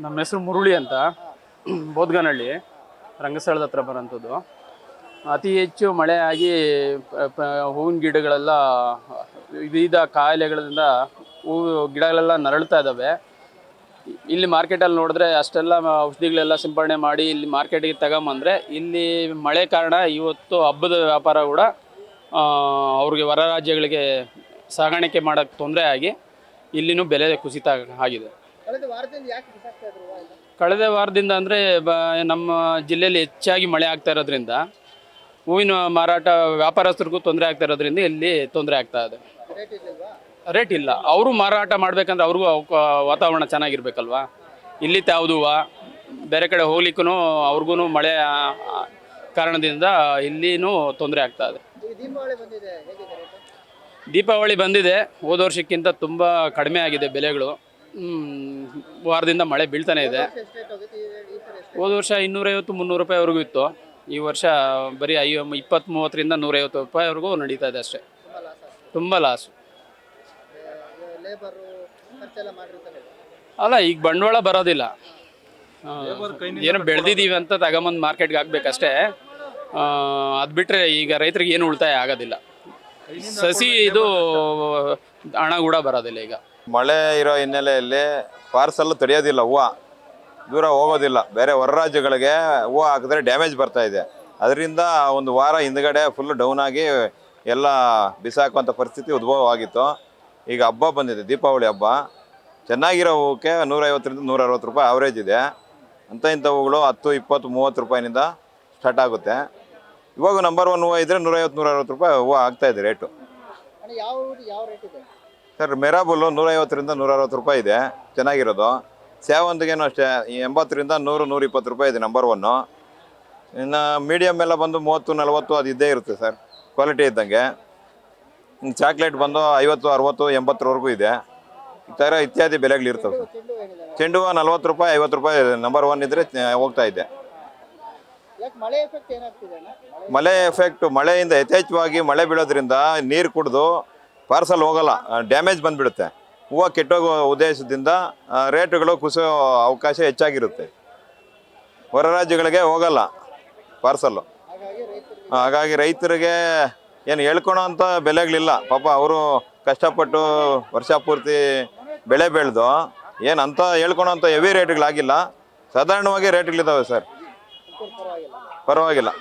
ನಮ್ಮ ಹೆಸರು ಮುರುಳಿ ಅಂತ, ಬೋದ್ಗನಹಳ್ಳಿ ರಂಗಸ್ಥಳದ ಹತ್ರ ಬರೋಂಥದ್ದು. ಅತಿ ಹೆಚ್ಚು ಮಳೆ ಆಗಿ ಹೂವಿನ ಗಿಡಗಳೆಲ್ಲ ವಿವಿಧ ಕಾಯಿಲೆಗಳಿಂದ ಹೂವು ಗಿಡಗಳೆಲ್ಲ ನರಳ್ತಾ ಇದ್ದಾವೆ. ಇಲ್ಲಿ ಮಾರ್ಕೆಟಲ್ಲಿ ನೋಡಿದ್ರೆ ಅಷ್ಟೆಲ್ಲ ಔಷಧಿಗಳೆಲ್ಲ ಸಿಂಪಡಣೆ ಮಾಡಿ ಇಲ್ಲಿ ಮಾರ್ಕೆಟಿಗೆ ತಗೊಂಬಂದರೆ ಇಲ್ಲಿ ಮಳೆ ಕಾರಣ ಇವತ್ತು ಹಬ್ಬದ ವ್ಯಾಪಾರ ಕೂಡ ಅವ್ರಿಗೆ ಹೊರ ರಾಜ್ಯಗಳಿಗೆ ಸಾಗಾಣಿಕೆ ಮಾಡೋಕ್ಕೆ ತೊಂದರೆ ಆಗಿ ಇಲ್ಲಿನೂ ಬೆಲೆ ಕುಸಿತ ಆಗಿದೆ. ಕಳೆದ ವಾರದಿಂದ ಅಂದರೆ ನಮ್ಮ ಜಿಲ್ಲೆಯಲ್ಲಿ ಹೆಚ್ಚಾಗಿ ಮಳೆ ಆಗ್ತಾ ಇರೋದ್ರಿಂದ ಹೂವಿನ ಮಾರಾಟ ವ್ಯಾಪಾರಸ್ಥರಿಗೂ ತೊಂದರೆ ಆಗ್ತಾ ಇರೋದ್ರಿಂದ ಇಲ್ಲಿ ತೊಂದರೆ ಆಗ್ತಾ ಇದೆ. ರೇಟ್ ಇಲ್ಲ. ಅವರು ಮಾರಾಟ ಮಾಡಬೇಕಂದ್ರೆ ಅವ್ರಿಗೂ ವಾತಾವರಣ ಚೆನ್ನಾಗಿರ್ಬೇಕಲ್ವಾ. ಇಲ್ಲಿ ಯಾವುದು ಬೇರೆ ಕಡೆ ಹೋಗ್ಲಿಕ್ಕೂ ಅವ್ರಿಗೂ ಮಳೆ ಕಾರಣದಿಂದ ಇಲ್ಲಿನೂ ತೊಂದರೆ ಆಗ್ತಾ ಇದೆ. ದೀಪಾವಳಿ ಬಂದಿದೆ, ಹೋದ ವರ್ಷಕ್ಕಿಂತ ತುಂಬ ಕಡಿಮೆ ಆಗಿದೆ ಬೆಲೆಗಳು. ವಾರದಿಂದ ಮಳೆ ಬೀಳ್ತಾನೆ ಇದೆ. ಹೋದ ವರ್ಷ 250-300 ರೂಪಾಯಿವರೆಗೂ ಇತ್ತು. ಈ ವರ್ಷ ಬರೀ 20-30ರಿಂದ 150 ರೂಪಾಯಿವರೆಗೂ ನಡೀತಾ ಇದೆ ಅಷ್ಟೇ. ತುಂಬ ಲಾಸು. ಅಲ್ಲ, ಈಗ ಬಂಡವಾಳ ಬರೋದಿಲ್ಲ. ಏನೋ ಬೆಳೆದಿದ್ದೀವಿ ಅಂತ ತಗೊಂಬಂದು ಮಾರ್ಕೆಟ್ಗೆ ಹಾಕ್ಬೇಕಷ್ಟೇ. ಅದು ಬಿಟ್ಟರೆ ಈಗ ರೈತರಿಗೆ ಏನು ಉಳಿತಾಯ ಆಗೋದಿಲ್ಲ. ಸಸಿ ಇದು ಹಣ ಕೂಡ ಬರೋದಿಲ್ಲ. ಈಗ ಮಳೆ ಇರೋ ಹಿನ್ನೆಲೆಯಲ್ಲಿ ಪಾರ್ಸಲ್ ತಡೆಯೋದಿಲ್ಲ, ಹೂವು ದೂರ ಹೋಗೋದಿಲ್ಲ. ಬೇರೆ ಹೊರ ರಾಜ್ಯಗಳಿಗೆ ಹೂವು ಹಾಕಿದ್ರೆ ಡ್ಯಾಮೇಜ್ ಬರ್ತಾ ಇದೆ. ಅದರಿಂದ ಒಂದು ವಾರ ಹಿಂದ್ಗಡೆ ಫುಲ್ ಡೌನ್ ಆಗಿ ಎಲ್ಲ ಬಿಸಾಕುವಂಥ ಪರಿಸ್ಥಿತಿ ಉದ್ಭವವಾಗಿತ್ತು. ಈಗ ಹಬ್ಬ ಬಂದಿದೆ, ದೀಪಾವಳಿ ಹಬ್ಬ. ಚೆನ್ನಾಗಿರೋ ಹೂವಕ್ಕೆ 150-160 ರೂಪಾಯಿ ಆವ್ರೇಜ್ ಇದೆ. ಇಂಥ ಹೂಗಳು 10, 20, 30 ರೂಪಾಯಿನಿಂದ ಸ್ಟಾರ್ಟ್ ಆಗುತ್ತೆ. ಇವಾಗ ನಂಬರ್ 1 ಹೂವು ಇದ್ದರೆ 150-160 ರೂಪಾಯಿ ಹೂವು ಆಗ್ತಾಯಿದೆ ರೇಟು. ಸರ್, ಮೆರಾಬುಲ್ಲು 150-160 ರೂಪಾಯಿ ಇದೆ ಚೆನ್ನಾಗಿರೋದು. ಸೇವಂತಿಗೆನೂ ಅಷ್ಟೇ 80-100-120 ರೂಪಾಯಿ ಇದೆ ನಂಬರ್ 1. ಇನ್ನು ಮೀಡಿಯಮ್ ಎಲ್ಲ ಬಂದು 30-40 ಅದು ಇದ್ದೇ ಇರುತ್ತೆ ಸರ್, ಕ್ವಾಲಿಟಿ ಇದ್ದಂಗೆ. ಚಾಕ್ಲೇಟ್ ಬಂದು 50-60-80ವರೆಗೂ ಇದೆ. ಈ ಥರ ಇತ್ಯಾದಿ ಬೆಲೆಗಳಿರ್ತವೆ ಸರ್. ಚೆಂಡು ಹೂವು 40 ರೂಪಾಯಿ 50 ರೂಪಾಯಿ ನಂಬರ್ 1 ಇದ್ದರೆ ಹೋಗ್ತಾ ಇದೆ. ಮಳೆ ಎಫೆಕ್ಟು, ಮಳೆಯಿಂದ ಯಥೇಚ್ಛವಾಗಿ ಮಳೆ ಬೀಳೋದ್ರಿಂದ ನೀರು ಕುಡಿದು ಪಾರ್ಸಲ್ ಹೋಗಲ್ಲ, ಡ್ಯಾಮೇಜ್ ಬಂದುಬಿಡುತ್ತೆ. ಹೂವು ಕೆಟ್ಟೋಗೋ ಉದ್ದೇಶದಿಂದ ರೇಟುಗಳು ಕುಸಿಯೋ ಅವಕಾಶ ಹೆಚ್ಚಾಗಿರುತ್ತೆ. ಹೊರ ರಾಜ್ಯಗಳಿಗೆ ಹೋಗಲ್ಲ ಪಾರ್ಸಲ್ಲು. ಹಾಗಾಗಿ ರೈತರಿಗೆ ಏನು ಹೇಳ್ಕೊಳೋ ಅಂಥ ಬೆಲೆಗಳಿಲ್ಲ. ಪಾಪ ಅವರು ಕಷ್ಟಪಟ್ಟು ವರ್ಷ ಪೂರ್ತಿ ಬೆಳೆ ಬೆಳೆದು ಏನಂತ ಹೇಳ್ಕೊಳೋ ಅಂಥ ಹೆವಿ ರೇಟ್ಗಳಾಗಿಲ್ಲ. ಸಾಧಾರಣವಾಗಿ ರೇಟ್ಗಳಿದ್ದಾವೆ ಸರ್, ಪರವಾಗಿಲ್ಲ.